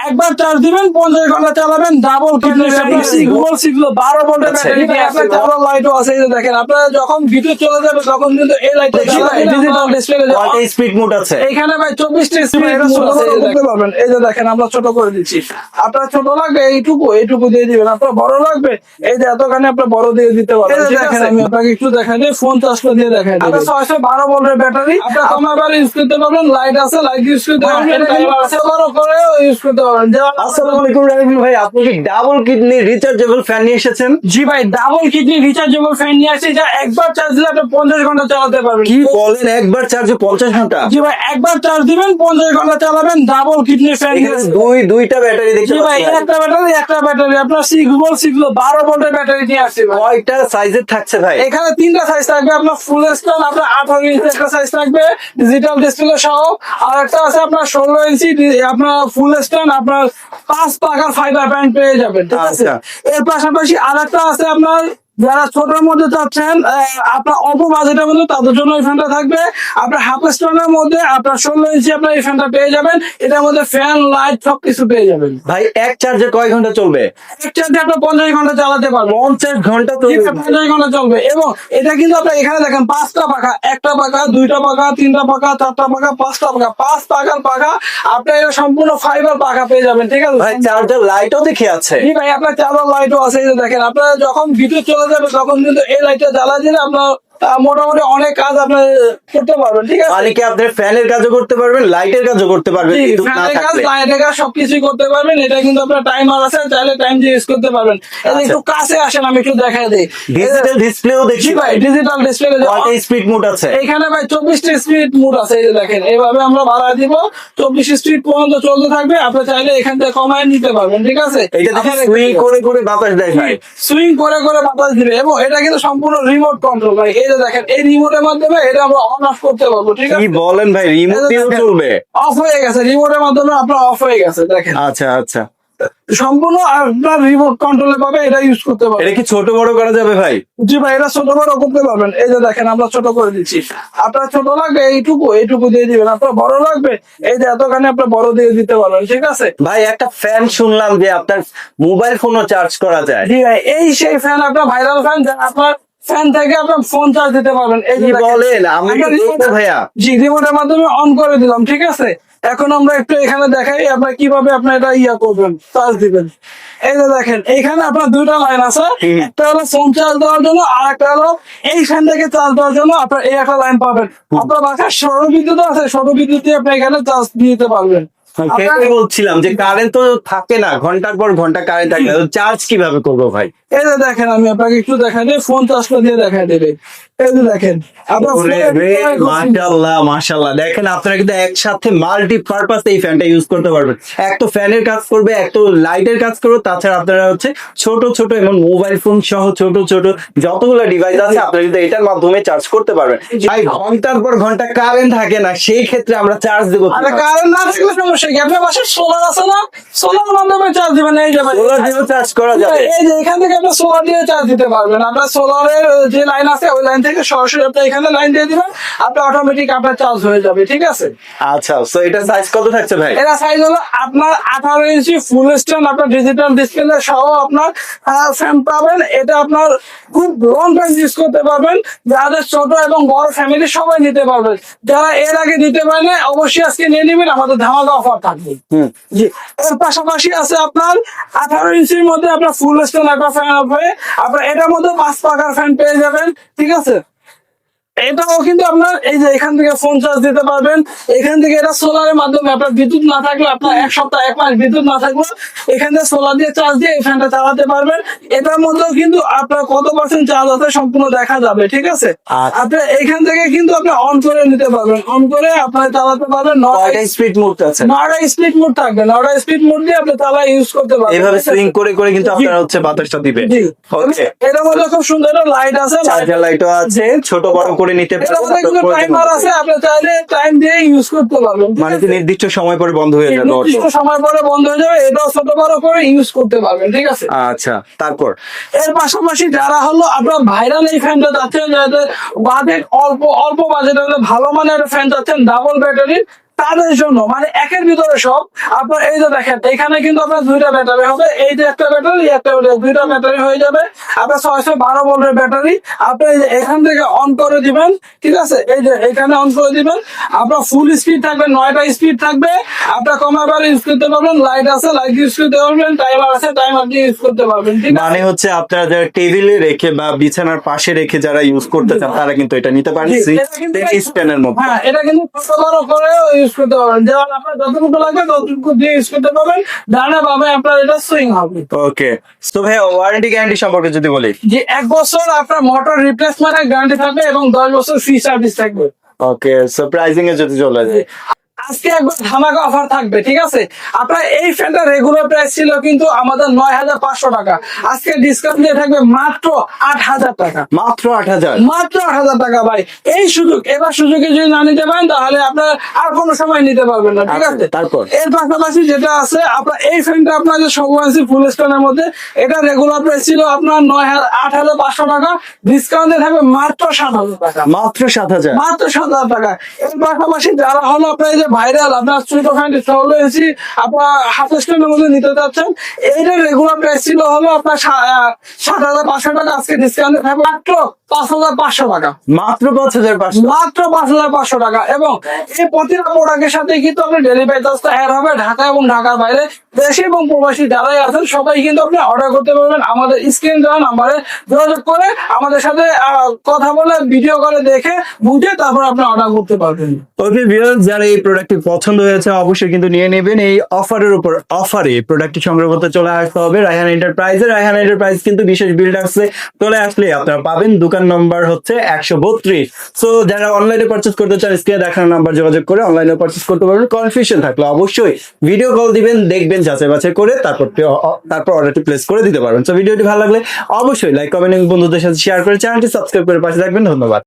একবার চার্জ দিবেন 50 ঘন্টা চালাবেন, ডাবল কিডনি সিগমল সিগলো 12 ভোল্টের ব্যাটারি দিয়ে আপনার চালার লাইটও আছে। এই যে দেখেন, আপনারা যখন ভিডিও চলে যাবে তখন কিন্তু এই লাইটটা ডিজিটাল ডিসপ্লে কয়টা স্পিড মোড আছে? এখানে ভাই 24টা স্পিড মোড আছে। দেখতে পাবেন, এই যে দেখেন আমরা ছোট করে দিচ্ছি। আপনার ছোট লাগবে এইটুকু দিয়ে দিবেন, আপনার বড় লাগবে এই যে এতখানি আপনার বড় দিয়ে দিতে পারবেন। এই যে দেখেন আমি আপনাকে একটু দেখাই দিই, ফোন চার্জটা দিয়ে দেখাই দিই। আপনার 612 ভোল্টের ব্যাটারি, আপনার কমাবার ইউজ করতে পারবেন, লাইট আছে লাইট ইউজ করতে পারবেন, বড় করে ইউজ করতে পারবেন। আসসালামু আলাইকুম রাকিব ভাই, আপনি কি ডাবল কিডনি রিচার্জেবল ফ্যান নিয়ে এসেছেন? জি ভাই, ডাবল কিডনি রিচার্জেবল ফ্যান নিয়ে আসি, যা একবার চার্জ দিলে আপনি 50 ঘন্টা চালাতে পারবেন। কি বলেন, একবার চার্জে 50 ঘন্টা? জি ভাই, একবার চার্জ দিবেন 50 ঘন্টা চালাবেন, ডাবল কিডনি ফ্যান। দুইটা ব্যাটারি দেখতে জি ভাই, পাচ্ছি। একটা ব্যাটারি আপনার সিগলো 12 ভোল্টের ব্যাটারি দিয়ে আসছে ভাই। কয়টা সাইজের থাকছে ভাই? এখানে 3টা সাইজ থাকবে, আপনার ফুল স্ক্রিন আপনার 18 ইঞ্চি একটা সাইজ থাকবে ডিজিটাল ডিসপ্লে সহ, আর একটা আছে আপনার 16 ইঞ্চি আপনার ফুল স্ক্রিন, আপনার 5 পাকার ফাইবার ব্যান্ড পেয়ে যাবেন, ঠিক আছে। এর পাশাপাশি আরেকটা আছে আপনার যারা ছোটর মধ্যে চাচ্ছেন আপনার অল্প বাজেটের মধ্যে, তাদের জন্য এই ফ্যানটা থাকবে। আপনার হাফ স্টোনের মধ্যে আপনার 16 ইঞ্চি আপনার এই ফ্যানটা পেয়ে যাবেন। এটার মধ্যে ফ্যান লাইট সবকিছু পেয়ে যাবেন ভাই এক চার্জে কয় ঘন্টা চলবে? এক চার্জে আপনার 50 ঘন্টা চালাতে পারবেন। 50 ঘন্টা তো? 50 ঘন্টা চলবে। এবং এটা কিন্তু আপনার এখানে দেখেন 5টা পাখা, একটা পাখা, 2টা পাখা, 3টা পাখা, 4টা পাখা, 5টা পাখা, 5 পাখার পাখা আপনার এটা সম্পূর্ণ ফাইবার পাখা পেয়ে যাবেন, ঠিক আছে ভাই। চার্জার লাইটও দেখে আছে? জি ভাই, আপনার চালার লাইটও আছে। এই যে দেখেন, আপনারা যখন ভিডিও চলে যাবে তখন কিন্তু এই লাইটটা জ্বালা দিলে আপনার মোটামুটি অনেক কাজ আপনার করতে পারবেন, ঠিক আছে। মানে কি আপনি ফ্যানের কাজও করতে পারবেন, লাইটের কাজও করতে পারবেন, কিন্তু না ফ্যানের কাজ থাকলে লাইটের কাজ সবকিছুই করতে পারবেন। এটা কিন্তু আপনার টাইমার আছে, চাইলে টাইম দিয়ে ইউজ করতে পারবেন। এই যে একটু কাছে আসেন, আমি একটু দেখাই দিই। ডিজিটাল ডিসপ্লেও দেখছি জি ভাই, ডিজিটাল ডিসপ্লে। কয়টা স্পিড মোড আছে? এখানে ভাই 24টা স্পিড মোড আছে। এই যে দেখেন, এইভাবে আমরা বাড়ায় দিব, 24 স্পিড পর্যন্ত চলতে থাকবে। আপনি চাইলে এখান থেকে কমায় নিতে পারবেন, ঠিক আছে। এটা দেখেন সুইং করে করে বাতাস দেয় ভাই। সুইং করে করে বাতাস দিবে, এবং এটা কিন্তু সম্পূর্ণ রিমোট কন্ট্রোল ভাই। এই যে দেখেন, এই রিমোটের মাধ্যমে এটা আমরা অন অফ করতে পারবো, ঠিক আছে। কি বলেন ভাই, রিমোট দিয়েও চলবে? অফ হয়ে গেছে, রিমোটের মাধ্যমে আপনার অফ হয়ে গেছে, দেখেন আচ্ছা আচ্ছা, সম্পূর্ণ আপনার রিমোট কন্ট্রোলে পাবে, এটা ইউজ করতে পারবেন। এটা কি ছোট বড় করা যাবে ভাই? জি ভাই, এটা ছোট বড় করতে পারবেন। এই যে দেখেন, আমরা ছোট করে দিচ্ছি। আপনার ছোট লাগবে এইটুকু দিয়ে দিবেন, আপনার বড় লাগবে এই যে এতখানি আপনার বড় দিয়ে দিতে পারবেন, ঠিক আছে। ভাই একটা ফ্যান শুনলাম যে আপনার মোবাইল ফোনও চার্জ করা যায়। জি ভাই, এই সেই ফ্যান, আপনার ভাইরাল ফ্যান, আপনার ফ্যান থেকে আপনার ফোন চার্জ দিতে পারবেন। এই যে কি দেখেন, বলেন, আমি আমরা দেখবো ভাইয়া। জি, রিমোটের মাধ্যমে অন করে দিলাম, ঠিক আছে। এখন আমরা একটু এখানে দেখাই আপনার কিভাবে আপনার এটা করবেন, চার্জ দিবেন। এই যে দেখেন, এইখানে আপনার 2টা লাইন আছে, একটা হলো ফোন চার্জ দেওয়ার জন্য, আর একটা হলো এই ফ্যান থেকে চার্জ দেওয়ার জন্য। আপনার এই একটা লাইন পাবেন। আপনার বাসায় সৌর বিদ্যুৎ আছে, সৌর বিদ্যুৎ দিয়ে আপনি এখানে চার্জ দিতে পারবেন। সেটাই বলছিলাম যে কারেন্ট তো থাকে না, ঘন্টার পর ঘন্টা কারেন্ট থাকে না, চার্জ কিভাবে করবো ভাই? এই যে দেখেন, আমি আপনাকে একটু দেখাই দিই, ফোন চার্জটা দিয়ে দেখাই দেবে। এই যে দেখেন, আপনার মাশাআল্লাহ মাশাআল্লাহ, দেখেন আপনারা কিন্তু একসাথে মাল্টি পারপাস এই ফ্যানটা ইউজ করতে পারবেন। এক তো ফ্যানের কাজ করবে, এক তো লাইটের কাজ করবে, তাছাড়া আপনারা হচ্ছে ছোট ছোট এবং মোবাইল ফোন সহ ছোট ছোট যতগুলো ডিভাইস আছে আপনারা কিন্তু এটার মাধ্যমে চার্জ করতে পারবেন। ভাই ঘন্টার পর ঘন্টা কারেন্ট থাকে না, সেই ক্ষেত্রে আমরা চার্জ দেবো। আরে কারেন্ট না থাকলে সমস্যা কি? আপনার বাসায় সোলার আছে না, সোলার মাধ্যমে চার্জ দিবেন। এই যে ভাই, সোলার দিয়েও চার্জ করা যাবে। এই যে এখান থেকে আপনি সোলার দিয়ে চার্জ দিতে পারবেন। আপনার সোলারের যে লাইন আছে, ওই লাইন থেকে সরাসরি আপনি এখানে লাইন দিয়ে দিবেন, আপনার অটোমেটিক আপনার চার্জ হয়ে যাবে, ঠিক আছে। আচ্ছা, তো এটা সাইজ কত থাকছে ভাই? এটা সাইজ হলো আপনার 18 ইঞ্চি ফুল স্ক্রিন, আপনার ডিজিটাল ডিসপ্লে সহ আপনার ফ্যান পাবেন। এটা আপনার খুব লং টাইম ইউজ করতে পারবেন। যাদের ছোট এবং বড় ফ্যামিলি সবাই নিতে পারবেন। যারা এর আগে নিতে পারেন অবশ্যই আজকে নিয়ে নেবেন, আমাদের ধামাকা অফার থাকবে। জি, এর পাশাপাশি আছে আপনার 18 ইঞ্চির মধ্যে আপনার ফুল স্ক্রিন একটা ফ্যান হবে। আপনার এটার মধ্যে 5 পাকার ফ্যান পেয়ে যাবেন, ঠিক আছে। এটাও কিন্তু আপনার এই যে এখান থেকে ফোন চার্জ দিতে পারবেন। এখান থেকে এটা সোলারের মাধ্যমে, আপনার বিদ্যুৎ না থাকলে, আপনার 1 সপ্তাহ 1 মাস বিদ্যুৎ না থাকলে এখানে সোলার দিয়ে চার্জ দিয়ে এই ফ্যানটা চালাতে পারবেন। এটার মধ্যেও কিন্তু আপনার কত পার্সেন্ট চার্জ আছে সম্পূর্ণ দেখা যাবে, ঠিক আছে। আপনার এখান থেকে কিন্তু আপনি অন করে নিতে পারবেন, অন করে আপনার চালাতে পারবেন। 9টা স্পিড মোড আছে, 9টা স্পিড মোড থাকবে, 9টা স্পিড মোড দিয়ে আপনি চালা ইউজ করতে পারবেন। এইভাবে সুইং করে করে কিন্তু আপনারা হচ্ছে বাতাসটা দিবে। জি, ওকে, এটার মধ্যে খুব সুন্দর একটা লাইট আছে, চার্জার লাইটও আছে, ছোট বড় করে নিতে এটার মধ্যে কিন্তু টাইমার আছে, আপনি চাইলে টাইম দিয়ে ইউজ করতে পারবেন। মানে কি নির্দিষ্ট সময় পরে বন্ধ হয়ে যাবে? নির্দিষ্ট সময় পরে বন্ধ হয়ে যাবে, এটাও ছোট বড় করে ইউজ করতে পারবেন, ঠিক আছে। আচ্ছা, তারপর এর পাশাপাশি যারা হলো আপনার ভাইরাল এই ফ্যানটা যাচ্ছেন, যাদের বাজেট অল্প বাজেট হলে ভালো মানের ফ্যান যাচ্ছেন, ডাবল ব্যাটারি, তাদের জন্য মানে একের ভিতরে সব আপনার এই যে দেখেন এখানে কিন্তু আপনার দুইটা ব্যাটারি হবে, এই যে একটা ব্যাটারি একটা ব্যাটারি, দুইটা ব্যাটারি হয়ে যাবে আপনার 612 ভোল্টের ব্যাটারি। আপনি এই যে এখান থেকে অন করে দিবেন, ঠিক আছে, এই যে এখানে অন করে দিবেন, আপনার ফুল স্পিড থাকবে, 9টা স্পিড থাকবে, আপনার কমাবার ইউজ করতে পারবেন, লাইট আছে লাইট ইউজ করতে পারবেন, টাইমার আছে টাইমার দিয়ে ইউজ করতে পারবেন, ঠিক আছে। মানে হচ্ছে আপনারা যারা টেবিলে রেখে বা বিছানার পাশে রেখে যারা ইউজ করতে চান তারা কিন্তু এটা নিতে পারেন জি, এটা কিন্তু 10 স্প্যানের মধ্যে। হ্যাঁ, এটা কিন্তু ছোট বড় করে ইউজ করতে পারবেন, যেমন আপনার যতটুকু লাগবে ততটুকু দিয়ে ইউজ করতে পারবেন, ডানে বামে আপনার এটা সুইং হবে। ওকে, তো ভাই ওয়ারেন্টি গ্যারান্টি সম্পর্কে যদি বলি। যে 1 বছর আপনার মোটর রিপ্লেসমেন্টের গ্যারান্টি থাকবে এবং 10 বছর ফ্রি সার্ভিস থাকবে। ওকে, সারপ্রাইজিং এ যদি চলে যায়, আজকে একবার ধামাকা অফার থাকবে, ঠিক আছে। আপনার এই ফ্যানটা রেগুলার প্রাইস ছিল কিন্তু আমাদের 9,500 টাকা, আজকে ডিসকাউন্ট দিয়ে থাকবে মাত্র 8,000 টাকা, মাত্র 8,000। মাত্র 8,000 টাকা ভাই। এই সুযোগ, এবার সুযোগে যদি না নিতে পারেন তাহলে আপনার আর কোনো সময় নিতে পারবেন না, ঠিক আছে। তারপর এর পাশাপাশি যেটা আছে আপনার এই ফ্যানটা আপনার যে সবুয়ান্সি ফুল স্টোনের মধ্যে, এটা রেগুলার প্রাইস ছিল আপনার 8,500 টাকা, ডিসকাউন্টে থাকবে মাত্র 7,000 টাকা, মাত্র 7,000। মাত্র 7,000 টাকা। এর পাশাপাশি যারা হলো আপনার এই যে ভাইরাল আপনার ছোট ফ্যানটি সবুয়ান্সি আপনার হাফ স্টোনের মধ্যে নিতে চাচ্ছেন, এইটা রেগুলার প্রাইস ছিল হলো আপনার 7,500 টাকা, আজকে ডিসকাউন্টে থাকবে মাত্র 5,500 টাকা, মাত্র 5,500। মাত্র 5,500 টাকা। এবং এই প্রতিটা প্রোডাক্টের সাথে কিন্তু আপনার ডেলিভারি চার্জটা অ্যাড হবে। ঢাকা এবং ঢাকার বাইরে দেশে এবং প্রবাসী যারাই আছেন সবাই কিন্তু আপনি অর্ডার করতে পারবেন আমাদের স্ক্রিন দেওয়া নাম্বারে যোগাযোগ করে, আমাদের সাথে কথা বলে ভিডিও করে দেখে বুঝে তারপর আপনি অর্ডার করতে পারবেন। ওকে ভিউয়ার্স, যারা এই প্রোডাক্টটি পছন্দ হয়েছে অবশ্যই কিন্তু নিয়ে নেবেন। এই অফারের উপর অফারে প্রোডাক্টটি সংগ্রহ করতে চলে আসতে হবে রায়হান এন্টারপ্রাইজে। রায়হান এন্টারপ্রাইজ কিন্তু বিশেষ বিল্ডার্সে চলে আসলে আপনারা পাবেন। দোকান নম্বর হচ্ছে 132। সো যারা অনলাইনে পারচেজ করতে চান স্ক্রিনে দেখানো নাম্বার যোগাযোগ করে অনলাইনে পারচেজ করতে পারবেন। কনফিউশন থাকলে অবশ্যই ভিডিও কল দিবেন, দেখবেন, যাচাই বাছাই করে তারপর অর্ডারটি প্লেস করে দিতে পারবেন। সো ভিডিওটি ভালো লাগলে অবশ্যই লাইক কমেন্ট এবং বন্ধুদের সাথে শেয়ার করে চ্যানেলটি সাবস্ক্রাইব করে পাশে থাকবেন। ধন্যবাদ।